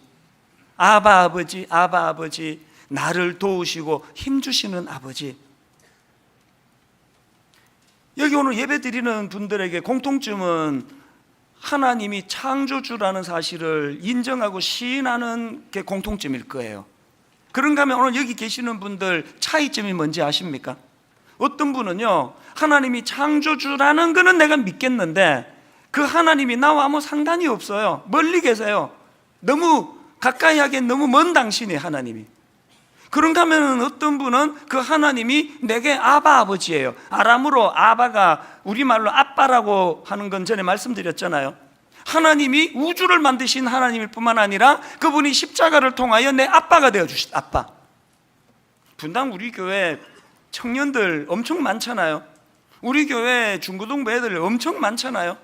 아바 아버지, 아바 아버지, 나를 도우시고 힘주시는 아버지. 여기 오늘 예배 드리는 분들에게 공통점은 하나님이 창조주라는 사실을 인정하고 시인하는 게 공통점일 거예요. 그런가 하면 오늘 여기 계시는 분들 차이점이 뭔지 아십니까? 어떤 분은요, 하나님이 창조주라는 거는 내가 믿겠는데 그 하나님이 나와 아무 상관이 없어요. 멀리 계세요. 너무 가까이 하기엔 너무 먼 당신이 하나님이. 그런가 하면 어떤 분은 그 하나님이 내게 아바 아버지예요. 아람으로 아바가 우리말로 아빠라고 하는 건 전에 말씀드렸잖아요. 하나님이 우주를 만드신 하나님일 뿐만 아니라 그분이 십자가를 통하여 내 아빠가 되어주신 아빠. 분당 우리 교회 청년들 엄청 많잖아요. 우리 교회 중고등부 애들 엄청 많잖아요.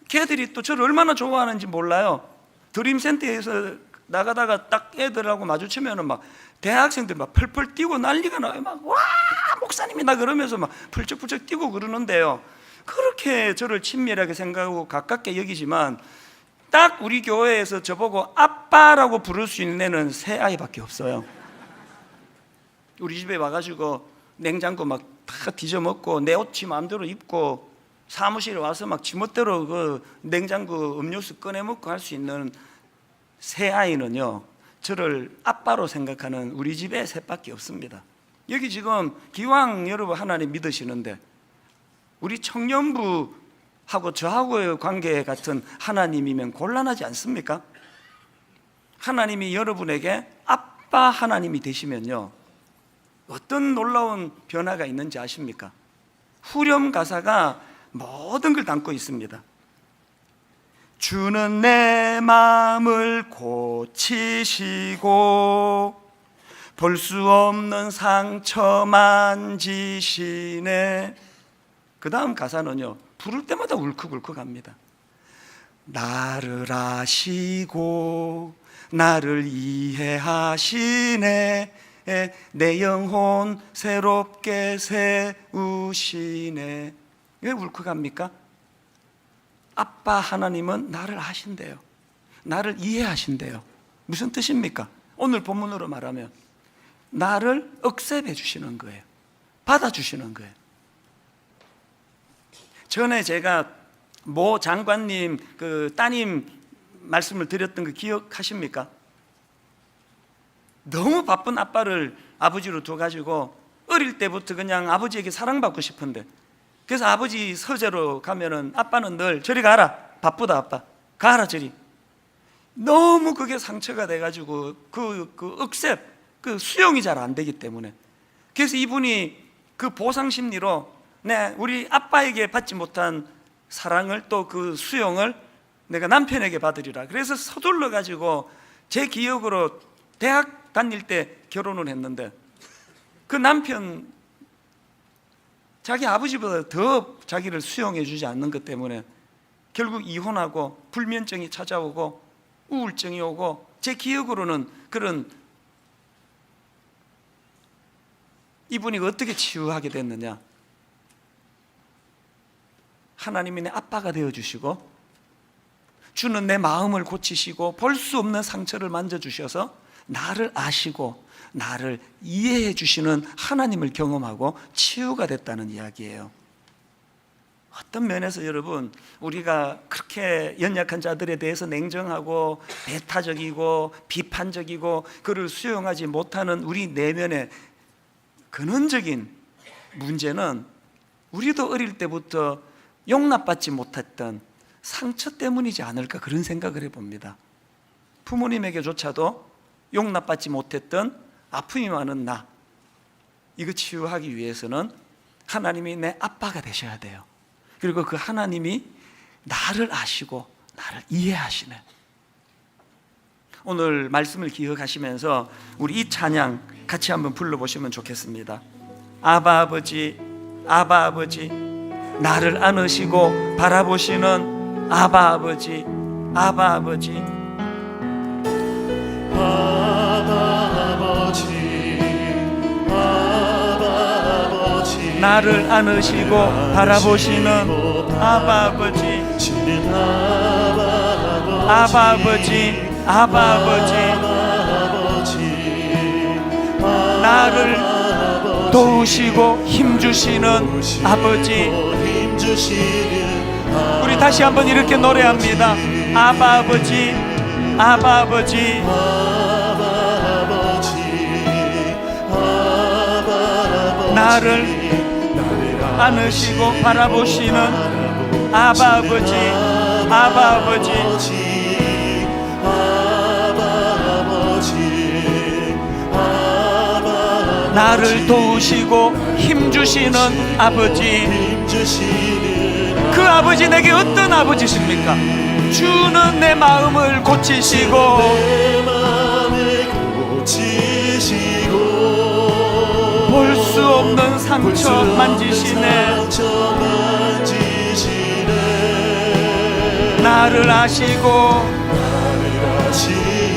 걔들이 또 저를 얼마나 좋아하는지 몰라요. 드림센터에서 나가다가 딱 애들하고 마주치면은 막 대학생들 막 펄펄 뛰고 난리가 나요. 막 와 목사님이다 그러면서 막 펄쩍펄쩍 뛰고 그러는데요. 그렇게 저를 친밀하게 생각하고 가깝게 여기지만 딱 우리 교회에서 저보고 아빠라고 부를 수 있는 애는 세 아이밖에 없어요. 우리 집에 와가지고 냉장고 막 다 뒤져먹고 내 옷 지 마음대로 입고 사무실에 와서 막 지멋대로 그 냉장고 음료수 꺼내 먹고 할 수 있는 세 아이는요, 저를 아빠로 생각하는 우리 집에 셋밖에 없습니다. 여기 지금 기왕 여러분 하나님 믿으시는데 우리 청년부하고 저하고의 관계 같은 하나님이면 곤란하지 않습니까? 하나님이 여러분에게 아빠 하나님이 되시면요, 어떤 놀라운 변화가 있는지 아십니까? 후렴 가사가 모든 걸 담고 있습니다. 주는 내 마음을 고치시고 볼 수 없는 상처 만지시네. 그 다음 가사는요, 부를 때마다 울컥울컥합니다. 나를 아시고 나를 이해하시네. 내 영혼 새롭게 세우시네. 왜 울컥합니까? 아빠 하나님은 나를 아신대요. 나를 이해하신대요. 무슨 뜻입니까? 오늘 본문으로 말하면 나를 억셉해 주시는 거예요. 받아주시는 거예요. 전에 제가 모 장관님 그 따님 말씀을 드렸던 거 기억하십니까? 너무 바쁜 아빠를 아버지로 둬가지고 어릴 때부터 그냥 아버지에게 사랑받고 싶은데, 그래서 아버지 서재로 가면은 아빠는 늘 저리 가라, 바쁘다 아빠, 가라 저리. 너무 그게 상처가 돼가지고 그 억셉, 그 수용이 잘 안 되기 때문에, 그래서 이분이 그 보상 심리로 우리 아빠에게 받지 못한 사랑을, 또 그 수용을 내가 남편에게 받으리라. 그래서 서둘러 가지고 제 기억으로 대학 다닐 때 결혼을 했는데, 그 남편 자기 아버지보다 더 자기를 수용해 주지 않는 것 때문에 결국 이혼하고 불면증이 찾아오고 우울증이 오고, 제 기억으로는 그런, 이분이 어떻게 치유하게 됐느냐, 하나님이 내 아빠가 되어주시고 주는 내 마음을 고치시고 볼 수 없는 상처를 만져주셔서 나를 아시고 나를 이해해 주시는 하나님을 경험하고 치유가 됐다는 이야기예요. 어떤 면에서 여러분, 우리가 그렇게 연약한 자들에 대해서 냉정하고 배타적이고 비판적이고 그를 수용하지 못하는 우리 내면의 근원적인 문제는 우리도 어릴 때부터 용납받지 못했던 상처 때문이지 않을까, 그런 생각을 해봅니다. 부모님에게조차도 용납받지 못했던 아픔이 많은 나, 이거 치유하기 위해서는 하나님이 내 아빠가 되셔야 돼요. 그리고 그 하나님이 나를 아시고 나를 이해하시네. 오늘 말씀을 기억하시면서 우리 이 찬양 같이 한번 불러보시면 좋겠습니다. 아바 아버지, 아바 아버지, 나를 안으시고 바라보시는 아바 아버지, 아바 아버지, 나를 안으시고 바라보시는 아바 아버지, 아바 아버지, 아바 아버지, 나를 도우시고 힘주시는 아버지. 우리 다시 한번 이렇게 노래합니다. 아바 아버지, 아바 아버지, 나를 안으시고 바라보시는 아바 아버지, 아바 아버지, 나를 도우시고 힘주시는 아버지. 그 아버지 내게 어떤 아버지십니까? 주는 내 마음을 고치시고 볼 수 없는 상처 만지시네. 나를 아시고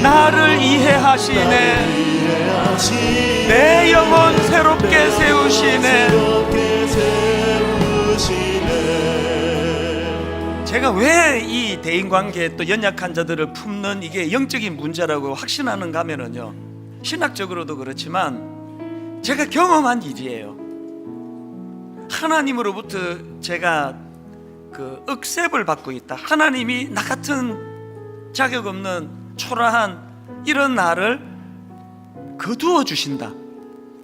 나를 이해하시네. 내 영혼 새롭게 세우시네. 힘주시네. 제가 왜 이 대인관계 또 연약한 자들을 품는 이게 영적인 문제라고 확신하는가 하면은요, 신학적으로도 그렇지만 제가 경험한 일이에요. 하나님으로부터 제가 그 억셉을 받고 있다. 하나님이 나 같은 자격 없는 초라한 이런 나를 거두어 주신다,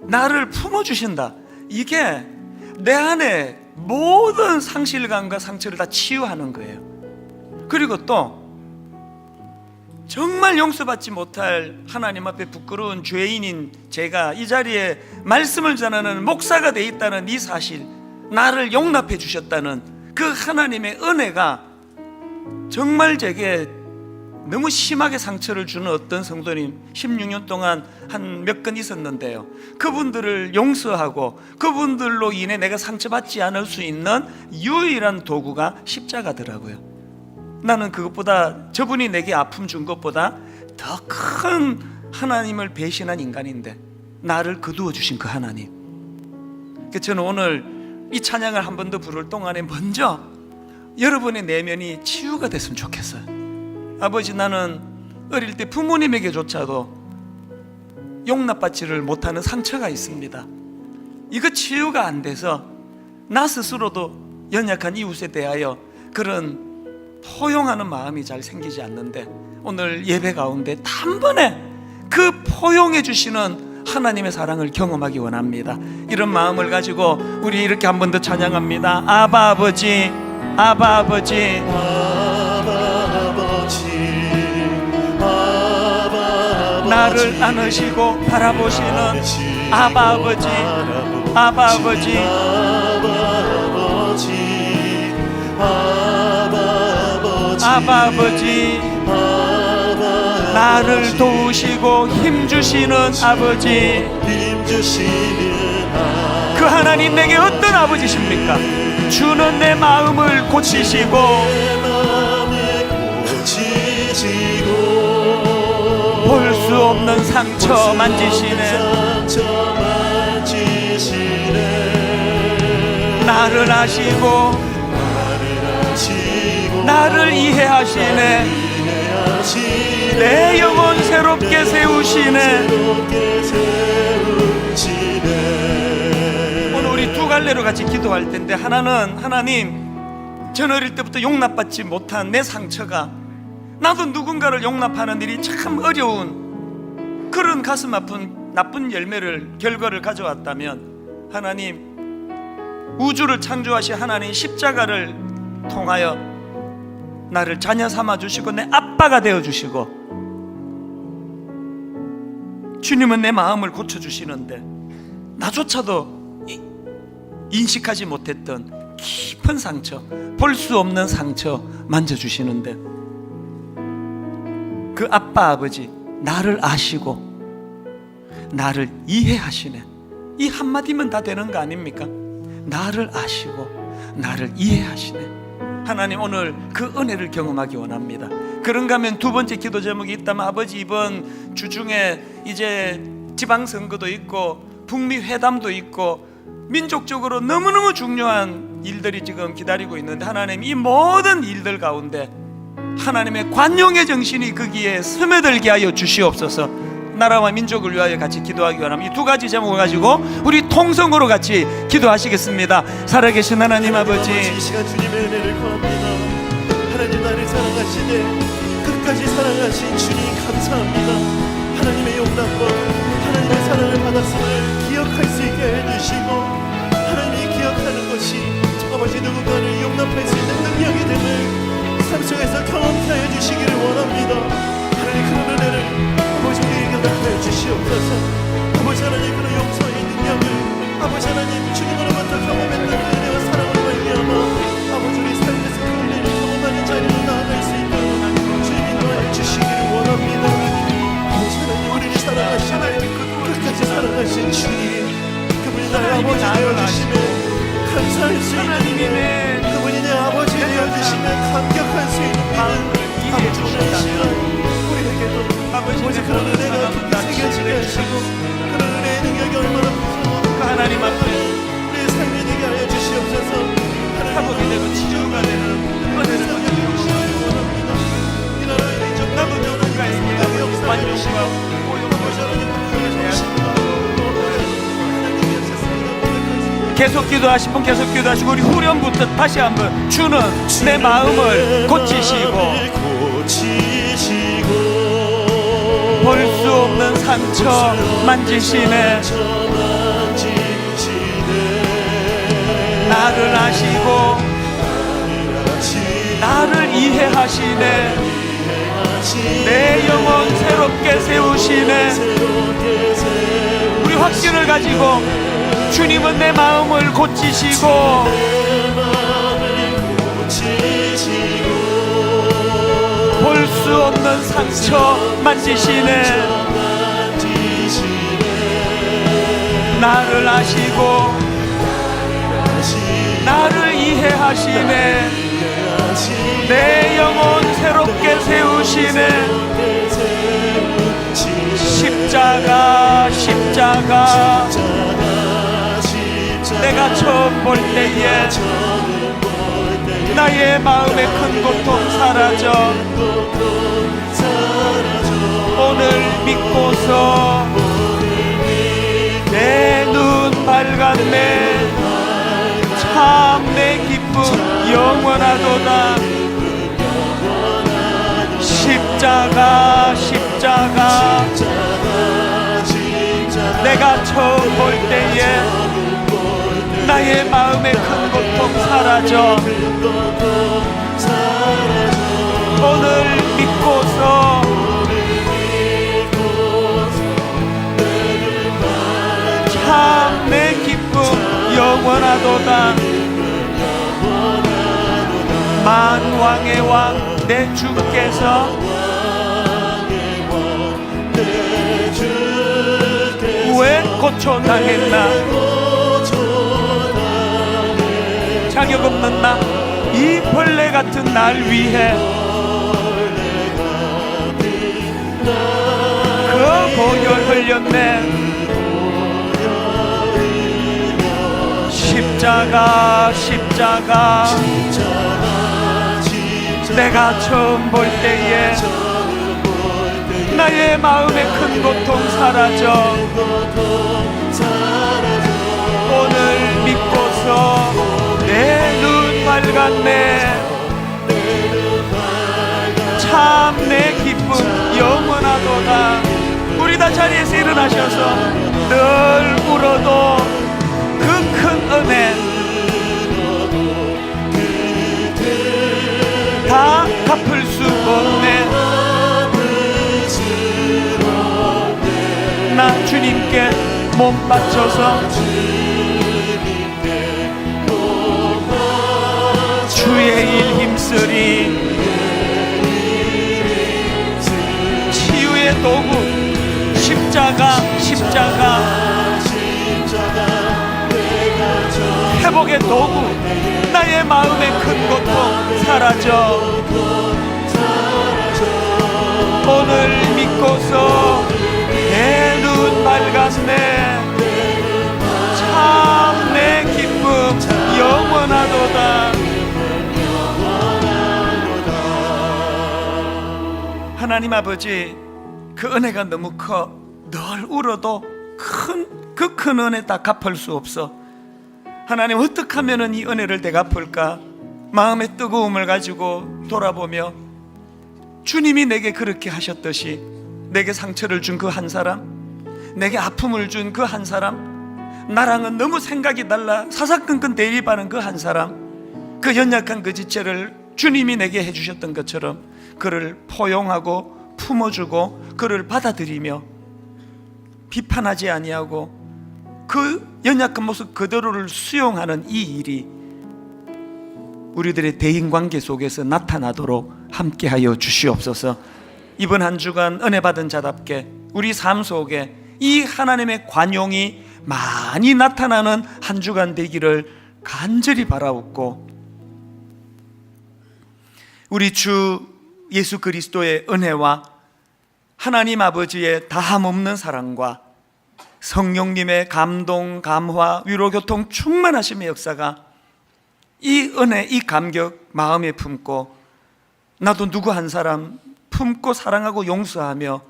나를 품어 주신다. 이게 내 안에 모든 상실감과 상처를 다 치유하는 거예요. 그리고 또 정말 용서받지 못할 하나님 앞에 부끄러운 죄인인 제가 이 자리에 말씀을 전하는 목사가 돼 있다는 이 사실, 나를 용납해 주셨다는 그 하나님의 은혜가 정말 제게 너무 심하게 상처를 주는 어떤 성도님 16년 동안 한 몇 건 있었는데요, 그분들을 용서하고 그분들로 인해 내가 상처받지 않을 수 있는 유일한 도구가 십자가더라고요. 나는 그것보다, 저분이 내게 아픔 준 것보다 더 큰 하나님을 배신한 인간인데 나를 거두어 주신 그 하나님. 그래서 저는 오늘 이 찬양을 한 번 더 부를 동안에 먼저 여러분의 내면이 치유가 됐으면 좋겠어요. 아버지, 나는 어릴 때 부모님에게조차도 용납받지를 못하는 상처가 있습니다. 이거 치유가 안 돼서 나 스스로도 연약한 이웃에 대하여 그런 포용하는 마음이 잘 생기지 않는데, 오늘 예배 가운데 단번에 그 포용해 주시는 하나님의 사랑을 경험하기 원합니다. 이런 마음을 가지고 우리 이렇게 한 번 더 찬양합니다. 아바 아버지, 아바 아버지, 나를 안으시고 바라보시는 아바 아버지, 아바 아버지, 아바 아버지, 나를 도우시고 힘주시는 아버지. 그 하나님 내게 어떤 아버지십니까? 주는 내 마음을 고치시고 볼 수 없는 상처 만지시네. 나를 아시고 나를 이해하시네. 내 영혼 새롭게 세우시네. 오늘 우리 두 갈래로 같이 기도할 텐데, 하나는, 하나님, 전 어릴 때부터 용납받지 못한 내 상처가 나도 누군가를 용납하는 일이 참 어려운 그런 가슴 아픈 나쁜 결과를 가져왔다면, 하나님, 우주를 창조하신 하나님 십자가를 통하여 나를 자녀 삼아 주시고 내 아빠가 되어 주시고, 주님은 내 마음을 고쳐 주시는데 나조차도 인식하지 못했던 깊은 상처, 볼 수 없는 상처 만져주시는데, 그 아빠 아버지, 나를 아시고 나를 이해하시네. 이 한마디면 다 되는 거 아닙니까? 나를 아시고 나를 이해하시네. 하나님, 오늘 그 은혜를 경험하기 원합니다. 그런가 하면 두 번째 기도 제목이 있다면, 아버지, 이번 주중에 이제 지방선거도 있고 북미 회담도 있고 민족적으로 너무너무 중요한 일들이 지금 기다리고 있는데, 하나님, 이 모든 일들 가운데 하나님의 관용의 정신이 거기에 스며들게 하여 주시옵소서. 나라와 민족을 위하여 같이 기도하기 원합니다. 이 두 가지 제목을 가지고 우리 통성으로 같이 기도하시겠습니다. 살아계신 하나님 아버지, 이 시간 주님의 은혜를 구합니다. 하나님, 나를 사랑하시네 끝까지 사랑하신 주님 감사합니다. 하나님의 용납과 하나님의 사랑을 받았음을 기억할 수 있게 해주시고, 하나님이 기억하는 것이 아버지 누군가를 용납할 수 있는 능력이 되는 삶 속에서 경험케 하여 주시기를 원합니다. 하나님, 그런 은혜를 아버지 우리에게 나타내 주시옵소서. 아버지 하나님, 그런 용서의 능력을 아버지 하나님 주님으로부터 경험했던 그 은혜와 사랑을 말미암아 아버지 우리 삶에서 그 은혜를 경험하는 자리로 나아갈 수 있도록 주님 인도하여 주시기를 원합니다. 아버지 하나님, 우리를 사랑하시네 끝까지 사랑하신 주님, 그분이 나의 아버지 되어주시네 감사할 수 있는, 그분이 내 아버지 되어주시네 감격할 수 있는 아버지, 오늘 이 시간 우리에게도 아버지 그런 은혜가 깊이 새겨지게 하시고, 그런 은혜의 능력이 얼마나 무서워 그 하나님 앞에 우리의 삶이 되게 하여 주시옵소서. 되고 치유가 되는 은혜를 주시옵소서. 남은 누군가에게 만족과 계속 기도하신 분 계속 기도하시고, 우리 후렴부터 다시 한번 주는 내 마음을 고치시고 볼 수 없는 상처 만지시네. 나를 아시고 나를 이해하시네. 내 영혼 새롭게 세우시네. 우리 확신을 가지고 주님은 내 마음을 고치시고 볼 수 없는 상처 만지시네. 나를 아시고 나를 이해하시네. 내 영혼 새롭게 세우시네. 십자가 십자가 내가 처음 볼 때에 나의 마음의 큰 고통 사라져. 오늘 믿고서 내 눈 밝았네. 참 내 기쁨 영원하도다. 십자가 십자가 내가 처음 볼 때에 나의 마음의 큰 고통 사라져. 오늘 믿고서 참 내 기쁨 영원하도다. 만왕의 왕 내 주께서 왜 고초당했나? 자격 없는 나, 이 벌레 같은 날 위해 그 보혈 흘렸네. 십자가 십자가 내가 처음 볼 때에 나의 마음의 큰 고통 사라져. 오늘 믿고서 내 눈 밝았네. 참 내 기쁨 영원하도다. 우리 다 자리에서 일어나셔서 늘 울어도 그 큰 은혜 다 갚을 수 없네. 나 주님께 몸 바쳐서 주의 일 힘쓰리. 치유의 도구 십자가 십자가 회복의 도구. 나의 마음의 큰 고통 사라져. 오늘 믿고서 내 눈 밝았네. 참 내 기쁨 영원하도다. 하나님 아버지, 그 은혜가 너무 커. 늘 울어도 그 큰 은혜 다 갚을 수 없어. 하나님, 어떻게 하면 이 은혜를 되갚을까? 마음의 뜨거움을 가지고 돌아보며 주님이 내게 그렇게 하셨듯이 내게 상처를 준 그 한 사람, 내게 아픔을 준 그 한 사람, 나랑은 너무 생각이 달라 사사건건 대립하는 그 한 사람, 그 연약한 그 지체를 주님이 내게 해주셨던 것처럼 그를 포용하고 품어주고 그를 받아들이며 비판하지 아니하고 그 연약한 모습 그대로를 수용하는 이 일이 우리들의 대인관계 속에서 나타나도록 함께하여 주시옵소서. 이번 한 주간 은혜 받은 자답게 우리 삶 속에 이 하나님의 관용이 많이 나타나는 한 주간 되기를 간절히 바라옵고, 우리 주 예수 그리스도의 은혜와 하나님 아버지의 다함없는 사랑과 성령님의 감동, 감화, 위로, 교통 충만하심의 역사가 이 은혜, 이 감격 마음에 품고 나도 누구 한 사람 품고 사랑하고 용서하며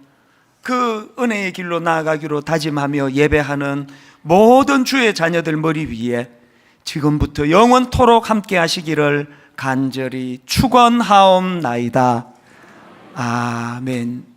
그 은혜의 길로 나아가기로 다짐하며 예배하는 모든 주의 자녀들 머리 위에 지금부터 영원토록 함께 하시기를 간절히 축원하옵나이다. 아멘.